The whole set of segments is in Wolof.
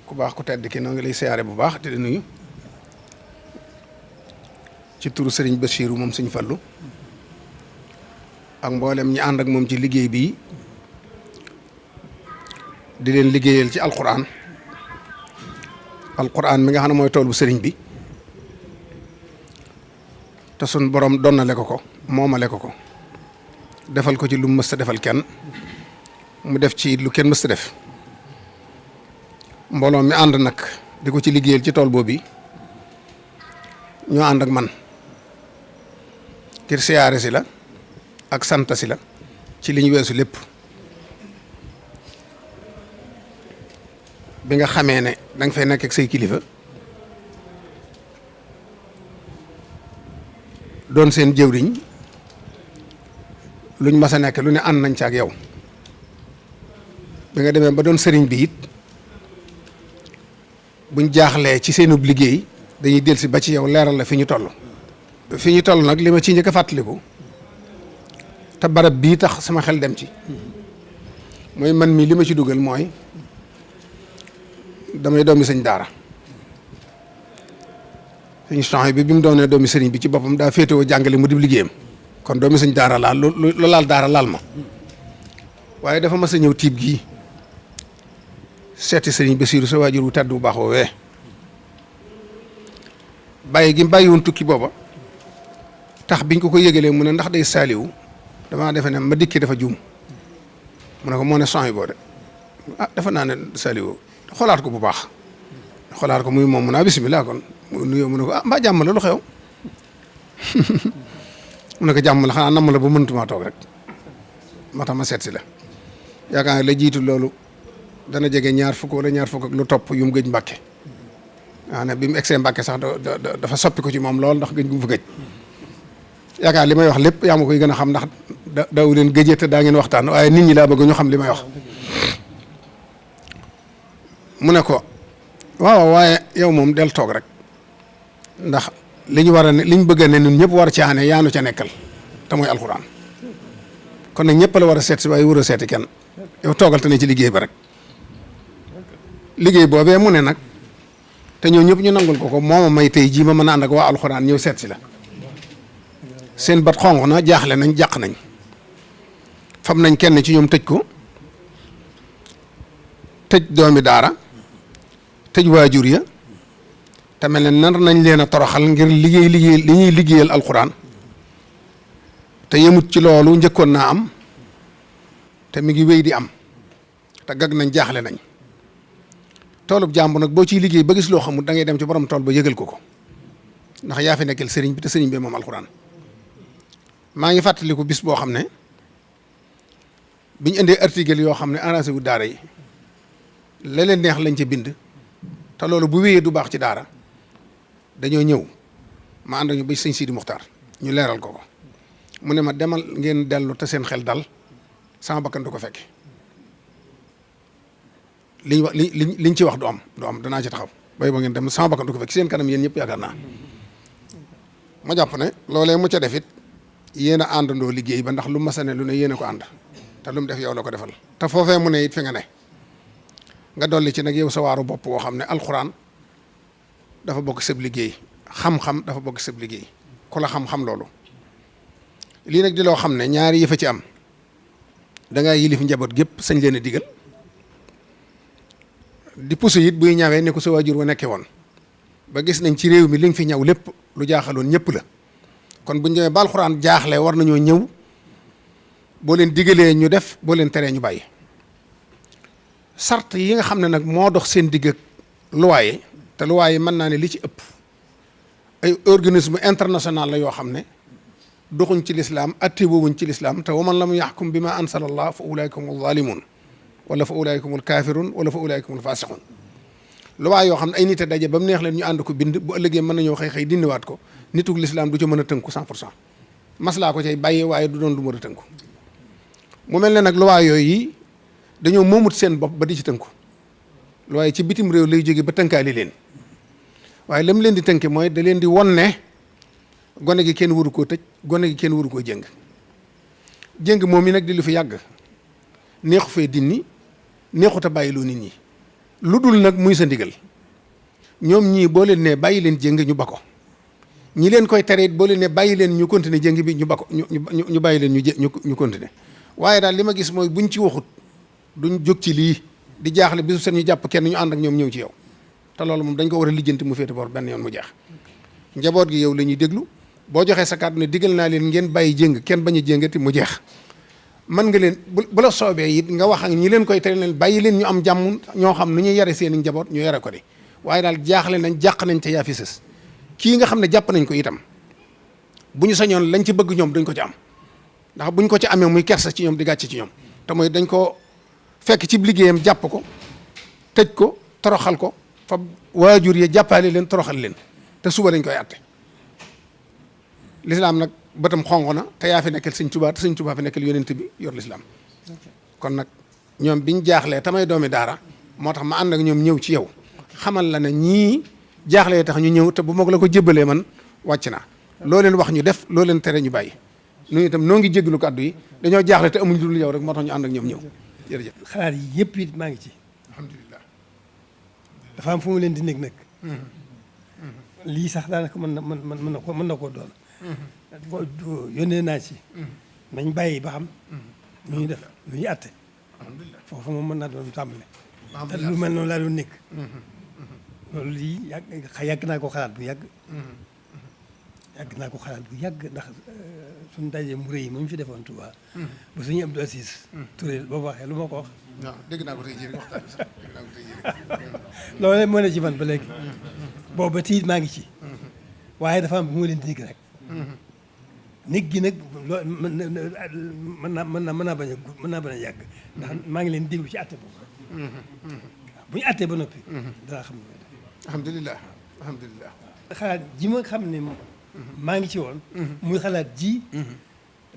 ku baax ku tedd ki noo ngi lay siyaare bu baax te di nuyu ci turu Serigne Bassirou moom Serigne Fallou ak mboolem ñi ànd ak moom ci liggéey bii di leen liggéeyal ci alquran mi nga xam ne mooy tool bu sëriñ bi te sun borom donnale ko moomale ko defal ko ci lu mu mës a defal kenn mu def ci lu kenn mës a def mbooloo mi ànd nag di ko ci liggéeyal ci tool boobu ñoo ànd ak man ngir siyaare si la ak sant si la ci li ñu weesu lépp bi nga xamee ne danga fay nekk ak say kilifa doon seen jëwriñ luñ mas a nekk lu ne ànd nañ ci ak yow bi nga demee ba doon sëriñ bi it buñ jaaxlee ci seenub liggéey dañuy dellusi ba ci yow leeral la fi ñu toll. fi ñu toll nag li ma ci njëkk a fàttaliku te barab bii tax sama xel dem ci mooy man mii li ma ci dugal mooy damay doomi sëñ daara sëñ Soxna bi mu doonee doomi sëriñ bi ci boppam daa féetewoo jàngale mu dib liggéeyam kon doomi sëñ daara laal lu laal daara laal ma waaye dafa mas a ñëw tiib gii seeti sëriñ Bassirou sa waajur wu tedd bu baax woowee bàyyi gi mu bàyyi woon tukki booba tax biñ ko yëgalee mu ne ndax day saaliwu damaa defe ne ma dikki dafa juum mu ne ko moo ne Soxna boo de dafa naa ne saaliwu xoolaat ko bu baax xoolaat ko muy moom mu naa bisimilah kon mu nuyoo mu ne ko mbaa jàmm la lu xew mu ne ko jàmm la xanaa namm la ba mëntumaa toog rek ma tax ma seet si la yaakaar la jiitu loolu dana jege ñaar fukk wala ñaar fukk ak lu topp yu mu gëj Mbàkke ne bi mu egsee Mbàkke sax dafa soppi ko ci moom lool ndax gëj gu mu fa gëj yaakaar li may wax lépp yaa ma koy gën a xam ndax daw leen gëjee te daa ngeen waxtaan waaye nit ñi laa bëgg ñu xam li may wax mu ne ko waaw waaye yow moom del toog rek ndax li ñu war a ne li ñu bëgg a ne ñun ñëpp war caa ne yaanu ca nekkal te mooy alxuraan kon nag ñëpp la war a seet si waaye war a seeti kenn yow toogal te ne ci liggéey ba rek liggéey boobee mu ne nag te ñoo ñëpp ñu nangul ko mooma may tey jii ma mën a ànd ak waa alxuraan ñëw seet si la seen bat xonq na jaaxle nañ jàq nañ fam nañ kenn ci ñoom tëj ko tëj doomi daara tëj waajur ya te mel ne nar nañ leen a toroxal ngir liggéey li ñuy liggéeyal alxuraan te yemut ci loolu njëkkoon naa am te mi ngi wéy di am te gag nañ jaaxle nañ toolub jàmbur nag boo ciy liggéey ba gis loo xamul da ngay dem ci borom tool ba yëgal ko ndax yaa fi nekkal sëriñ bi te sëriñ bi moom alxuraan maa ngi fàttaliku bis boo xam ne biñ indee article yoo xam ne arrangé wu daara yi la leen neex lañ ca bind te loolu bu wéyee du baax ci daara dañoo ñëw ma ànd ak ñu ba sëñ Sidi Muxtaar ñu leeral ko mu ne ma demal ngeen dellu te seen xel dal sama bakkan du ko fekke liñ ci wax du am danaa ci taxaw bay ba ngeen dem sama bakkan du ko fekk seen kanam yéen ñëpp yaakaar naa ma jàpp ne loolee mu ca def it yéen a àndandoo liggéey ba ndax lu ma sane lu ne yéen a ko ànd te lu mu def yow la ko defal te foofee mu ne it fi nga ne nga dolli ci nag yow sa waaru bopp woo xam ne alxuraan dafa bokk sëb liggéey xam-xam dafa bokk sëb liggéey ku la xam-xam loolu lii nag di loo xam ne ñaari yëfa ci am dangaa yilif njaboot gépp sañ leen a digal di puso it buy ñawee ne ko sa waajur wa nekkee woon ba gis nañ ci réew mi li nga fi ñaw lépp lu jaaxaloon ñëpp la kon buñ demee ba alxuraan jaaxle war nañoo ñëw boo leen digalee ñu def boo leen teree ñu bàyyi sart yi nga xam ne nag moo dox seen digg ak loi yi te loi yi mën naa ne li ci ëpp ay organisme international la yoo xam ne doxuñ ci lislaam attéwoowuñ ci lislaam te waman lam yaxkum bi ma ansala allah fa ulaika humu zalimun wala fa ulaika humul kafirun wala fa ulaika humul fasiqun loi yoo xam ne ay nit a daje ba mu neex leen ñu ànd ko bind bu ëllëgee mën nañoo xëy dindiwaat ko nitug lislaam du ci mën a tënku 100% maslaa ko cay bàyyee waaye du doon lu mën a tënku mu mel ne nag loi yooyu yi dañoo moomut seen bopp ba di ci tënku loi yi ci bitim réew lay jóge ba tënkaali leen waaye lam leen di tënke mooy da leen di won ne gone gi kenn waru koo tëj gone gi kenn waru koo jëng moom mi nag di lu fi yàgg neexu fee dinni neexut a bàyyiloo nit ñi lu dul nag muy sa ndigal ñoom ñii boo leen ne bàyyi leen jéng ñu ba ko ñi leen koy tere it boo leen ne bàyyi leen ñu continuer jéng bi ñu ba ko ñu bàyyi leen ñu continuer waaye daal li ma gis mooy buñ ci waxut duñ jóg ci lii di jaaxle bisu seen ñu jàpp kenn ñu ànd ak ñoom ñëw ci yow te loolu moom dañ ko war a lijjanti mu féete boor benn yoon mu jeex njaboot gi yow la ñuy déglu boo joxee sa kàddu ne digal naa leen ngeen bàyyi jéng kenn bañ a jéngati mu jeex mën nga leen bu la soobee it nga wax ak ñi leen koy tere leen bàyyi leen ñu am jàmm ñoo xam nu ñuy yare seen i njaboot ñu yare ko di waaye daal jaaxle nañ jàq nañ te yaa fi sës kii nga xam ne jàpp nañ ko itam bu ñu sañoon lañ ci bëgg ñoom dañ ko ci am ndax buñ ko ci amee muy kersa ci ñoom di gàcce ci ñoom te mooy dañ ko fekk ci liggéeyam jàpp ko tëj ko toroxal ko fa waajur yi jàppale leen toroxal leen te suba dañ koy atte lislaam nag bëtam xonq na te yaa fi nekkal sëñ Tuubaa te sëñ Tuubaa fi nekkal yonent bi yor lislaam kon nag ñoom biñ jaaxlee tamay doomi daara moo tax ma ànd ak ñoom ñëw ci yow xamal la ne ñii jaaxlee tax ñu ñëw te bu mag la ko jébbalee man wàcc naa loo leen wax ñu def loo leen tere ñu bàyyi ñun itam noo ngi jéggalu kàddu yi dañoo jaaxle te amuñ dul yow rek moo tax ñu ànd ak ñoom ñëw jërëjëf. xalaat yi yëpp it maa ngi ci. alhamdulilah. dafa am fu mu leen di nekk nag. lii sax daanaka mën na koo doon. yónnee naa ci. nañ bàyyi ba xam. nu ñuy def nu ñuy àtte. foofu moom mën naa doon tàmbale. te lu mel noonu laa doon nekk. loolu lii yàgg naa ko xalaat bu yàgg. yàgg naa ko xalaat bu yàgg ndax suñu daje mu rëy mu ñu fi defoon Touba. ba suñu Abdou Aziz Touré boobu waxee lu ma ko wax. waaw dégg naa ko tey jii rek waxtaan bi sax dégg naa ko tey jii rek. loolu moo ne ci man ba léegi. boobu ba tiit maa ngi ci. waaye dafa am bu ma leen di nekk rek. nekk gi nag loo mën naa bañ a yàgg. ndax maa ngi leen déglu ci àtte boobu. bu ñu àttee ba noppi. danaa xam ne. alhamdulilah alhamdulilah. xalaat ji ma xam ne maa ngi ci woon. muy xalaat ji.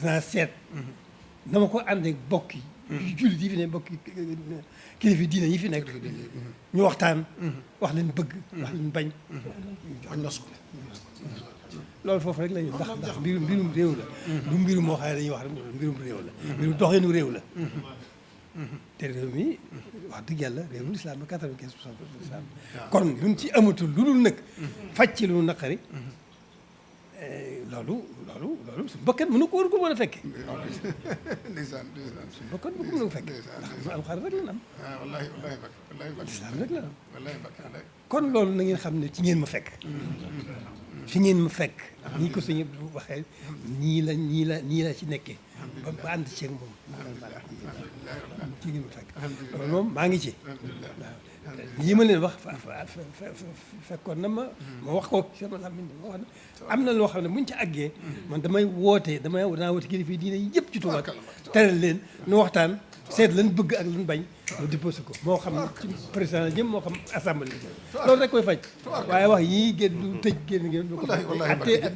danaa seet. na ma ko ànd ak bokk yi. jullit yi fi ne bokk kilifa diine yi fi nekk. ñu waxtaan. wax leen bëgg. wax leen bañ. wax nos ko. loolu foofu rek la ñu ndax mbirum réew la. du mbirum moo xam ne dañuy wax rek mbirum réew la. mbirum doxinu réew la. te réew mi wax dëgg yàlla réewum lislaam ba 95% lislaam kon luñ ci amatul lu dul nag faj ci lu naqari loolu suñu bakkan mën na ko war ko mën a fekke ndeysaan ndeysaan suñu bakkan mën ko mën a fekke ndax alxuraan rek la am wallaahi wallaahi lislaam rek la am wallaahi kon loolu na ngeen xam ne ci ngeen ma fekk fi ngeen ma fekk nii ko sëñ bu waxee nii la ci nekkee ba ànd ceeg moom ci ngeen ma fekk loolu moom maa ngi ci waaw lii ma leen wax fekkoon na ma wax ko sama làmmiñ ma wax na am na loo xam ne buñ ci àggee man danaa woote kilifa yi diine yëpp ci Tuuba teral leen nu waxtaan seet lan bëgg ak lan bañ mu déposé ko moo xam ci président la jëm moo xam assemblée la jëm loolu rek koy faj waaye wax yii génn du tëj génn du ko attee ak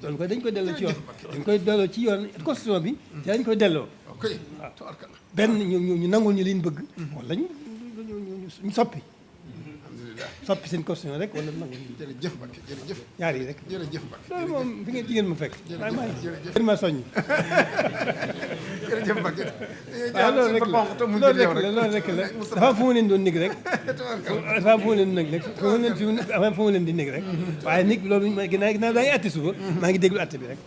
loolu koy dañ koy delloo ci yoon dañ koy delloo ci yoon constitution bi ci dañ koy delloo waaw benn ñu nangul ñu liñ bëgg wala ñu soppi soppi seen constitution rek wala nangu jërëjëf Mbacke jërëjëf ñaar yi rek jërëjëf Mbacke loolu moom fi ngeen jigéen ma fekk maa ma soññ jërëjëf Mbacke waaw loolu rek la dafa am fu ma leen doon nekk rek dafa am fu ma leen nekk rek fu ma leen di nekk rek waaye nit loolu ginnaaw daa ngi atte suba maa ngi déglu atte bi rek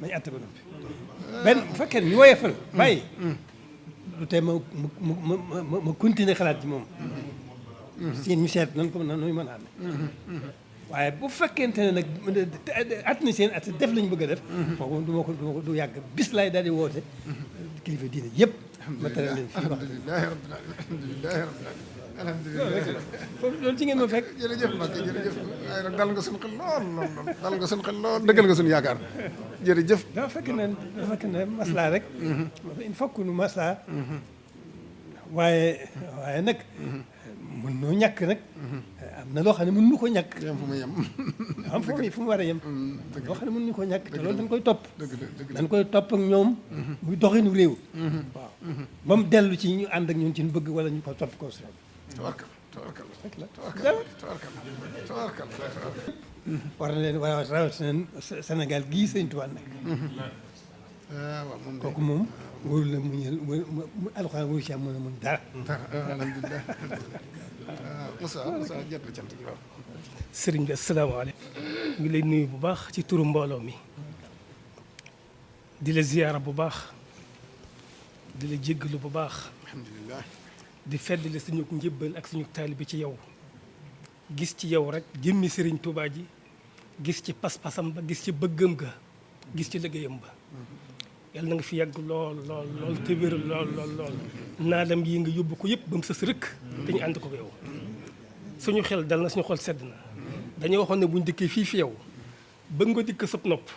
nañu atte ba noppi benn bu fekkee ñu woyefal bàyyi lu tey ma continuer xalaat ci moom seen ñu seet nan ko nañu mën a amee waaye bu fekkente ne nag at na seen at def lañu bëgg a def kooku du yàgg bis laay daal di woote kilifa diine yëpp ma tere leen fii wax alhamdulilah loolu ci ngeen ma fekk jërëjëf Mbacke jërëjëf waaye nag dal nga suñu xel lool dal nga suñu xel lool dëggal nga suñu yaakaar jërëjëf dafa fekk ne maslaa rek il faut que nu maslaa waaye nag mën noo ñàkk nag am na loo xam ne mën nu ko ñàkk yem fu mu yem am fu mu war a yem loo xam ne mën nu ko ñàkk te loolu dañ koy topp dëgg dañ koy topp ak ñoom muy doxinu réew waaw ba mu dellu ci ñu ànd ak ñun ci ñu bëgg wala ñu ko topp constitution bi tawarkal war na leen war rawatina Sénégal gii Sëñ Tuubaa nag waaw moom kooku moom wóorul la mu alxuraan wóoru ci am mën a muñ dara alhamdulilah Moussa jot na cant gi waaw. sëriñ bi asalaamaaleykum. ngi lay nuyu bu baax ci turu mbooloo mi. di la ziyaara bu baax. di la jéggalu bu baax. alhamdulilah. di feddali suñu njëbbal ak suñu taalibe ci yow. gis ci yow rek jëmmi sëriñ Tuubaa ji. gis ci pas-pasam ba gis ci bëggam ga. gis ci liggéeyam ba. yàlla na nga fi yàgg lool te wér lool. naadam yi nga yóbbu ko yëpp ba mu sës rëkk. te ñu ànd ko yow. suñu xel dal na suñu xol sedd na. dañoo waxoon ne buñ dikkee fii fi yow. bëgg nga dikk sab nopp.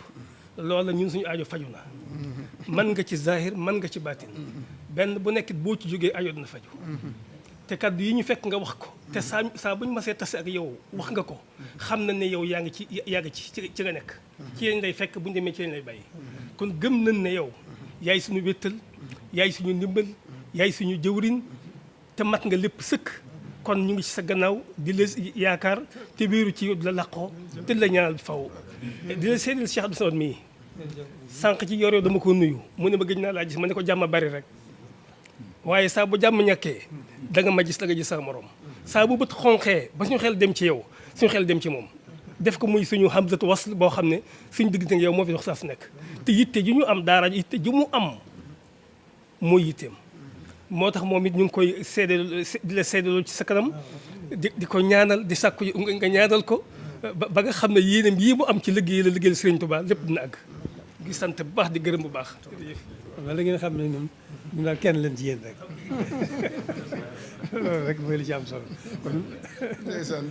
loola ñun suñu aajo faju na. man nga ci zahir man nga ci baatin. benn bu nekkit boo ci jógee aajo dina faju. te kaddu yi ñu fekk nga wax ko. te saa bu ñu masee tase ak yow wax nga ko. xam na ne yow yaa ngi ci nga nekk. ci lañ lay fekk bu ñu demee ci lañ lay bàyyi. kon gëm nañ ne yow. yaay suñu wéttal. yaay suñu ndimbal. yaay suñu jëwriñ. te mat nga lépp sëkk. kon ñu ngi ci sa gannaaw di la yaakaar te wéeru ci yow di la laqoo te di la ñaanal faw di la seedil Cheikh Abdou Samad mii sànq ci yor dama ko nuyu mu ne ma gëj naa laa gis ma ne ko jàmm bari rek waaye saa bu jàmm ñàkkee da nga ma gis da nga gis sa morom saa bu bët xonqee ba suñu xel dem ci yow suñu xel dem ci moom def ko muy suñu hamzatu wasl boo xam ne suñu diggante ak yow moo fi dox saa su nekk te yitte ji ñu am daara yitte ji mu am mooy yitteem moo tax moom it ñu ngi koy seedeel di la seedeeloo ci sa kanam di ko ñaanal di sàkku nga ñaanal ko ba nga xam ne yéenam yii mu am ci liggéeyal Sëriñ Tuubaa lépp dina àgg di sant bu baax di gërëm bu baax. wala la ngeen xam ne ñun daal kenn leen ci yéen rek loolu rek mooy li ci am solo kon. ndeysaan.